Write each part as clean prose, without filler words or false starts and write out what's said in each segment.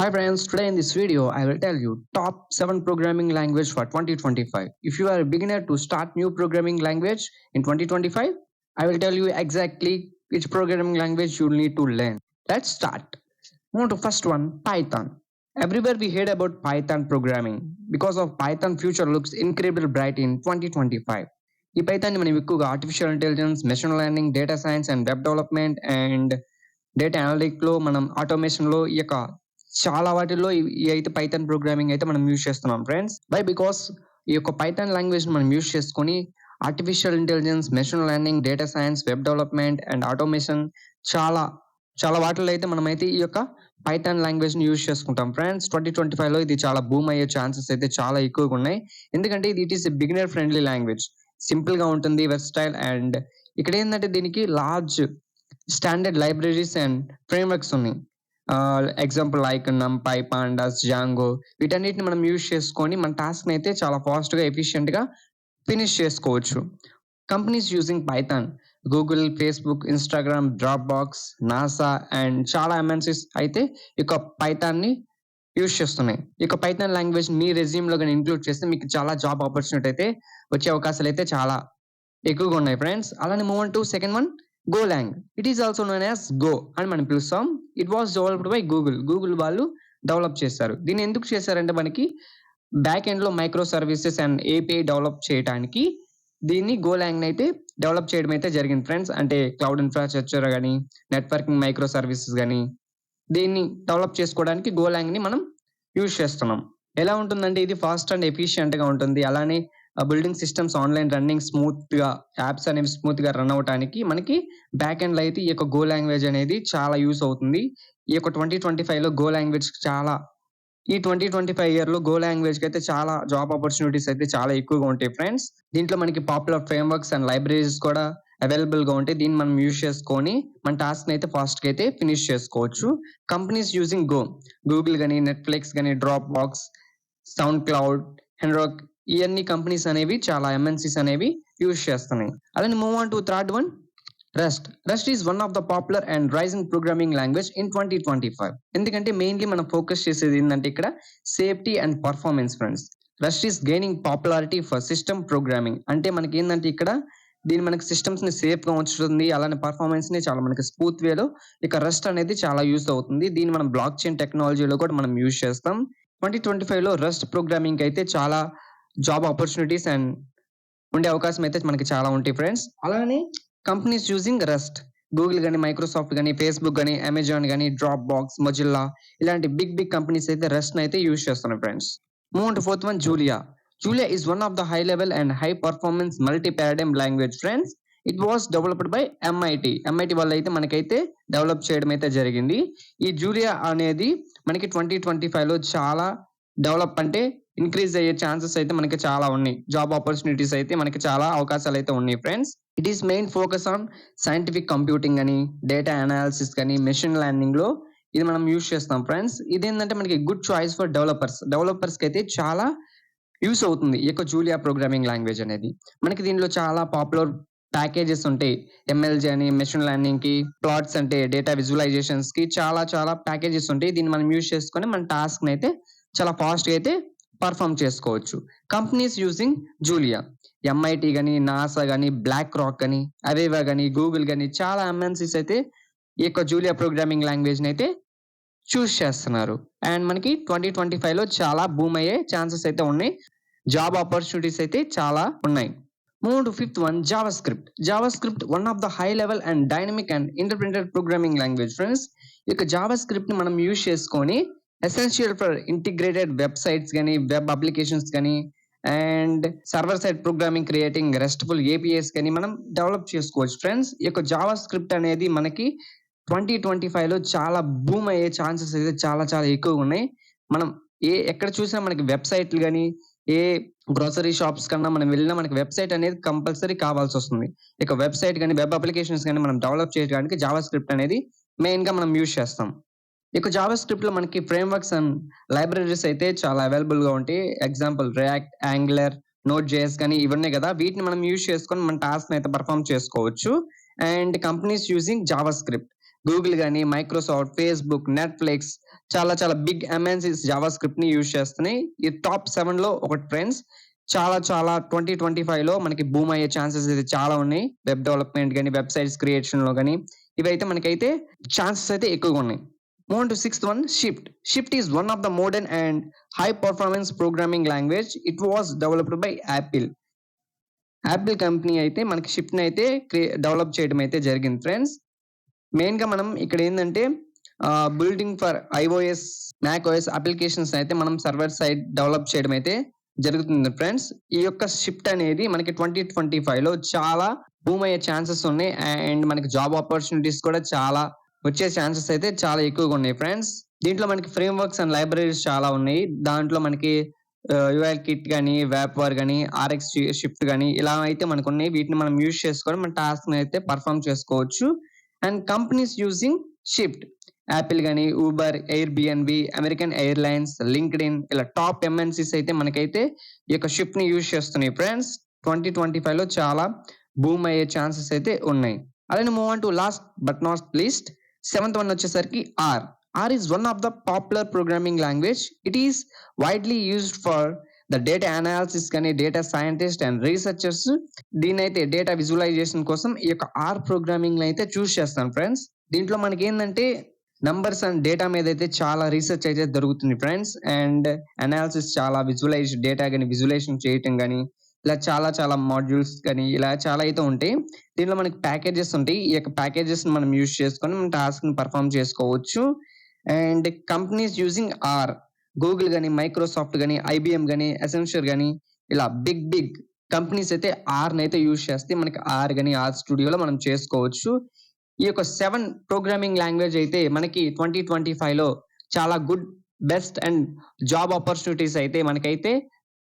Hi friends, today in this video I will tell you top 7 programming language for 2025. If you are a beginner to start new programming language in 2025, I will tell you exactly which programming language you need to learn. Let's start. Move to first one, Python. Everywhere we heard about Python programming because of Python future looks incredibly bright in 2025. ఈ పైథాన్ని మనం ఎక్కువగా artificial intelligence, machine learning, data science and web development and data analytic లో మనం automation లో ఈ యొక్క చాలా వాటిల్లో ఈ అయితే పైథాన్ ప్రోగ్రామింగ్ అయితే మనం యూజ్ చేస్తున్నాం ఫ్రెండ్స్. వై బికాస్ ఈ యొక్క పైథాన్ లాంగ్వేజ్ మనం యూజ్ చేసుకొని artificial intelligence, machine learning, data science, web development and automation చాలా చాలా వాటిల్లో అయితే మనమైతే ఈ యొక్క పైథాన్ లాంగ్వేజ్ ని యూజ్ చేసుకుంటాం ఫ్రెండ్స్. 2025 లో ఇది చాలా బూమ్ అయ్యే ఛాన్సెస్ అయితే చాలా ఎక్కువగా ఉన్నాయి. ఎందుకంటే ఇది it is beginner friendly language. Simple గా ఉంటుంది, వెర్సటైల్ అండ్ ఇక్కడ ఏంటంటే దీనికి large standard libraries and frameworks ఉన్నాయి. Example like NumPy, Pandas, Django వీటన్నిటిని మనం యూజ్ చేసుకొని మన టాస్క్ని అయితే చాలా ఫాస్ట్గా ఎఫిషియెంట్గా ఫినిష్ చేసుకోవచ్చు. Companies using Python Google, Facebook, Instagram, drop box, NASA and చాలా ఎంఎన్సీస్ అయితే ఈ యొక్క పైథాన్ని యూజ్ చేస్తున్నాయి. ఈ యొక్క పైథాన్ లాంగ్వేజ్ మీ రెజ్యూమ్లో కానీ ఇంక్లూడ్ చేస్తే మీకు చాలా జాబ్ ఆపర్చునిటీ అయితే వచ్చే అవకాశాలు అయితే చాలా ఎక్కువగా ఉన్నాయి ఫ్రెండ్స్. అలానే move on to second one, Golang. It is also known as go అని మనం పిలుస్తాం. It was developed by Google వాళ్ళు డెవలప్ చేశారు. దీన్ని ఎందుకు చేశారంటే మనకి బ్యాక్ ఎండ్ లో microservices and API develop చేయడానికి దీన్ని గోలాంగ్ అయితే డెవలప్ చేయడం అయితే జరిగింది ఫ్రెండ్స్. అంటే క్లౌడ్ ఇన్ఫ్రాస్ట్రక్చర్ కానీ, నెట్వర్కింగ్ మైక్రో సర్వీసెస్ కానీ దీన్ని డెవలప్ చేసుకోవడానికి గోలాంగ్ ని మనం యూజ్ చేస్తున్నాం. ఎలా ఉంటుందంటే ఇది ఫాస్ట్ అండ్ ఎఫిషియెంట్ గా ఉంటుంది. అలానే building systems online running smooth గా, యాప్స్ అనేవి స్మూత్ గా రన్ అవడానికి మనకి బ్యాక్ ఎండ్ లో అయితే ఈ యొక్క గో లాంగ్వేజ్ అనేది చాలా యూస్ అవుతుంది. ఈ యొక్క 2025 లో గో లాంగ్వేజ్ చాలా ఈ 2025 ఇయర్ లో గో లాంగ్వేజ్ కి అయితే చాలా జాబ్ ఆపర్చునిటీస్ అయితే చాలా ఎక్కువగా ఉంటాయి ఫ్రెండ్స్. దీంట్లో మనకి పాపులర్ ఫ్రేమ్వర్క్స్ అండ్ లైబ్రరీస్ కూడా అవైలబుల్ గా ఉంటాయి. దీన్ని మనం యూజ్ చేసుకొని మన టాస్క్ అయితే ఫాస్ట్ గా అయితే ఫినిష్ చేసుకోవచ్చు. కంపెనీస్ యూజింగ్ గో, గూగుల్ కానీ, నెట్ఫ్లిక్స్ కానీ, డ్రాప్ బాక్స్, సౌండ్ క్లౌడ్, హెన్రాక్ ఇవన్నీ కంపెనీస్ అనేవి చాలా ఎంఎన్సీస్ అనేవి యూజ్ చేస్తున్నాయి. అలానే move on to third one, Rust is one of the popular and rising programming language in 2025. ఎందుకంటే మెయిన్లీ మనం ఫోకస్ చేసేది ఏంటంటే ఇక్కడ safety and performance friends. Rust is gaining popularity for system programming. అంటే మనకి ఏంటంటే ఇక్కడ దీని మనకి సిస్టమ్స్ ని సేఫ్ గా ఉంచుతుంది. అలానే పర్ఫార్మెన్స్ ని చాలా మనకి స్మూత్ వేలో ఇక రస్ట్ అనేది చాలా యూస్ అవుతుంది. దీన్ని మనం బ్లాక్ చైన్ టెక్నాలజీలో కూడా మనం యూజ్ చేస్తాం. 2025 లో రస్ట్ ప్రోగ్రామింగ్ అయితే చాలా జాబ్ ఆపర్చునిటీస్ అండ్ ఉండే అవకాశం అయితే మనకి చాలా ఉంటాయి ఫ్రెండ్స్. అలానే కంపెనీస్ యూజింగ్ రస్ట్, గూగుల్ కానీ, మైక్రోసాఫ్ట్ కానీ, ఫేస్బుక్ కానీ, అమెజాన్ కానీ, డ్రాప్ బాక్స్, మొజిల్లా ఇలాంటి బిగ్ కంపెనీస్ అయితే రస్ట్ అయితే యూజ్ చేస్తున్నాయి friends. Move on to fourth one, Julia. Julia is one of the high level and high performance multi paradigm language friends. It was developed by MIT వాళ్ళు అయితే మనకైతే develop చేయడం అయితే జరిగింది. ఈ జూలియా అనేది మనకి 2025 లో చాలా డెవలప్ అంటే ఇంక్రీజ్ అయ్యే ఛాన్సెస్ అయితే మనకి చాలా ఉన్నాయి. జాబ్ ఆపర్చునిటీస్ అయితే మనకి చాలా అవకాశాలు అయితే ఉన్నాయి friends. It is main focus on scientific computing అని, డేటా అనాలిసిస్ కానీ, మెషిన్ లెర్నింగ్ లో ఇది మనం యూజ్ చేస్తాం ఫ్రెండ్స్. ఇదేంటంటే మనకి గుడ్ చాయిస్ ఫర్ డెవలపర్స్ కి అయితే చాలా యూస్ అవుతుంది ఈ యొక్క జూలియా ప్రోగ్రామింగ్ లాంగ్వేజ్ అనేది. మనకి దీనిలో చాలా పాపులర్ ప్యాకేజెస్ ఉంటాయి. ఎంఎల్జీ అని మెషిన్ లెర్నింగ్ కి, ప్లాట్స్ అంటే డేటా విజువలైజేషన్స్ కి చాలా ప్యాకేజెస్ ఉంటాయి. దీన్ని మనం యూజ్ చేసుకొని మన టాస్క్ అయితే చాలా ఫాస్ట్ గా అయితే పర్ఫామ్ చేసుకోవచ్చు. కంపెనీస్ యూజింగ్ జూలియా, ఎంఐటి కానీ, నాసా కానీ, బ్లాక్ రాక్ కానీ, అవేవా కానీ, గూగుల్ కానీ చాలా ఎంఎన్సీస్ అయితే ఈ యొక్క జూలియా ప్రోగ్రామింగ్ లాంగ్వేజ్ ని అయితే చూస్ చేస్తున్నారు. అండ్ మనకి 2025 లో చాలా బూమ్ అయ్యే ఛాన్సెస్ అయితే ఉన్నాయి. జాబ్ ఆపర్చునిటీస్ అయితే చాలా ఉన్నాయి. Move to fifth one, Java script one of the high level and dynamic and interpreted programming language friends. ఇక జావా స్క్రిప్ట్ ని మనం యూజ్ చేసుకొని ఎసెన్షియల్ ఫర్ ఇంటిగ్రేటెడ్ వెబ్సైట్స్ కానీ, వెబ్ అప్లికేషన్స్ కానీ and server side programming, creating RESTful APS కానీ మనం develop చేసుకోవచ్చు friends. ఈ యొక్క జావా స్క్రిప్ట్ అనేది మనకి 2025 లో చాలా బూమ్ అయ్యే ఛాన్సెస్ అయితే చాలా ఎక్కువగా ఉన్నాయి. మనం ఎక్కడ చూసినా మనకి వెబ్సైట్లు కానీ, ఏ గ్రోసరీ షాప్స్ కన్నా మనం వెళ్ళినా మనకి వెబ్సైట్ అనేది కంపల్సరీ కావాల్సి వస్తుంది. ఇక వెబ్సైట్ కానీ, వెబ్ అప్లికేషన్స్ కానీ మనం డెవలప్ చేయడానికి జావా స్క్రిప్ట్ అనేది మెయిన్ గా మనం యూజ్ చేస్తాం. ఇక జావా స్క్రిప్ట్ లో మనకి ఫ్రేమ్వర్క్స్ అండ్ లైబ్రరీస్ అయితే చాలా అవైలబుల్ గా ఉంటాయి. Example react, angular, note JS కానీ ఇవన్నీ కదా, వీటిని మనం యూజ్ చేసుకొని మన టాస్క్ అయితే పర్ఫామ్ చేసుకోవచ్చు. And companies using Java script, Google గానీ, మైక్రోసాఫ్ట్, ఫేస్‌బుక్, నెట్‌ఫ్లిక్స్ చాలా చాలా బిగ్ ఎంఎన్‌సీస్ జావా స్క్రిప్ట్‌ని యూజ్ చేస్తున్నాయి. ఈ టాప్ 7లో ఒకటి ఫ్రెండ్స్. చాలా చాలా 2025లో మనకి బూమ్ అయ్యే ఛాన్సెస్ అయితే చాలా ఉన్నాయి. వెబ్ డెవలప్‌మెంట్ గానీ, వెబ్‌సైట్స్ క్రియేషన్‌లో గానీ, ఇవైతే మనకైతే ఛాన్సెస్ అయితే ఎక్కువగా ఉన్నాయి. Move on to sixth one shift. Shift is one of the modern and high performance programming language. It was developed by Apple. Apple company అయితే మనకి షిఫ్ట్‌ని అయితే డెవలప్ చేయడం అయితే జరిగింది ఫ్రెండ్స్. మెయిన్‌గా మనం ఇక్కడ ఏందంటే బిల్డింగ్ ఫర్ ఐఓఎస్, మ్యాక్‌ఓఎస్ అప్లికేషన్స్ అయితే మనం సర్వర్ సైడ్ డెవలప్ చేయడం అయితే జరుగుతుంది ఫ్రెండ్స్. ఈ యొక్క షిఫ్ట్ అనేది మనకి 2025లో చాలా బూమ్ అయ్యే ఛాన్సెస్ ఉన్నాయి. అండ్ మనకి జాబ్ ఆపర్చునిటీస్ కూడా చాలా వచ్చే ఛాన్సెస్ అయితే చాలా ఎక్కువగా ఉన్నాయి ఫ్రెండ్స్. దీంట్లో మనకి ఫ్రేమ్ వర్క్స్ అండ్ లైబ్రరీస్ చాలా ఉన్నాయి. దాంట్లో మనకి యూఐ కిట్ గానీ, వేపర్ గానీ, ఆర్ఎక్స్ షిఫ్ట్ గానీ ఇలా అయితే మనకున్నాయి. వీటిని మనం యూజ్ చేసుకొని మన టాస్క్‌ని అయితే పర్ఫార్మ్ చేసుకోవచ్చు. And companies using shift Apple గానీ, Uber, Airbnb, American Airlines, LinkedIn ఇలా టాప్ ఎంఎన్‌సీస్ అయితే మనకైతే ఈ యొక్క షిఫ్ట్‌ని యూజ్ చేస్తున్నాయి ఫ్రెండ్స్. 2025లో చాలా బూమ్ అయ్యే ఛాన్సెస్ అయితే ఉన్నాయి. అలానే move on to last but not least seventh one వచ్చేసరికి R. R is one of the popular programming language. It is widely used for the data analysis కానీ, డేటా సైంటిస్ట్ అండ్ రీసెర్చర్స్ దీన్నైతే data visualization కోసం ఈ యొక్క are programming అయితే చూస్ చేస్తాను friends. దీంట్లో మనకి ఏంటంటే నంబర్స్ అండ్ డేటా మీద అయితే చాలా రీసెర్చ్ అయితే జరుగుతుంది ఫ్రెండ్స్. అండ్ అనాలిసిస్ చాలా డేటా కానీ విజువలైజేషన్ చేయటం కానీ ఇలా చాలా చాలా మాడ్యూల్స్ కానీ ఇలా చాలా అయితే ఉంటాయి. దీంట్లో మనకి ప్యాకేజెస్ ఉంటాయి. ఈ యొక్క ప్యాకేజెస్ మనం యూజ్ చేసుకొని మన టాస్క్‌ని పర్ఫార్మ్ చేసుకోవచ్చు. And companies using are Google గానీ, మైక్రోసాఫ్ట్ గానీ, ఐబీఎం గానీ, ఎసెన్షియర్ గానీ ఇలా బిగ్ బిగ్ కంపెనీస్ అయితే ఆర్‌నైతే యూజ్ చేస్తే మనకి ఆర్ గానీ, ఆర్ స్టూడియోలో మనం చేసుకోవచ్చు. ఈ యొక్క 7 ప్రోగ్రామింగ్ లాంగ్వేజ్ అయితే మనకి 2025లో చాలా good, best and job opportunities అయితే మనకైతే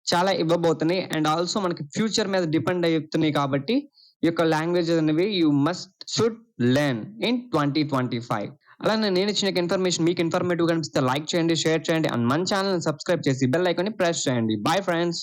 చాలా ఇవ్వబోతున్నాయి. అండ్ ఆల్సో మనకి ఫ్యూచర్ మీద డిపెండ్ అయ్యుతున్నాయి కాబట్టి ఈ యొక్క లాంగ్వేజెస్ అనేవి యూ షుడ్ లెర్న్ ఇన్ 2025. అలానే నేను ఇచ్చిన ఇన్ఫర్మేషన్ మీకు ఇన్ఫర్మేటివ్ అనిపిస్తే లైక్ చేయండి, షేర్ చేయండి అండ్ మన ఛానెల్‌ని సబ్స్క్రైబ్ చేసి బెల్ ఐకాన్‌ని ప్రెస్ చేయండి. Bye friends.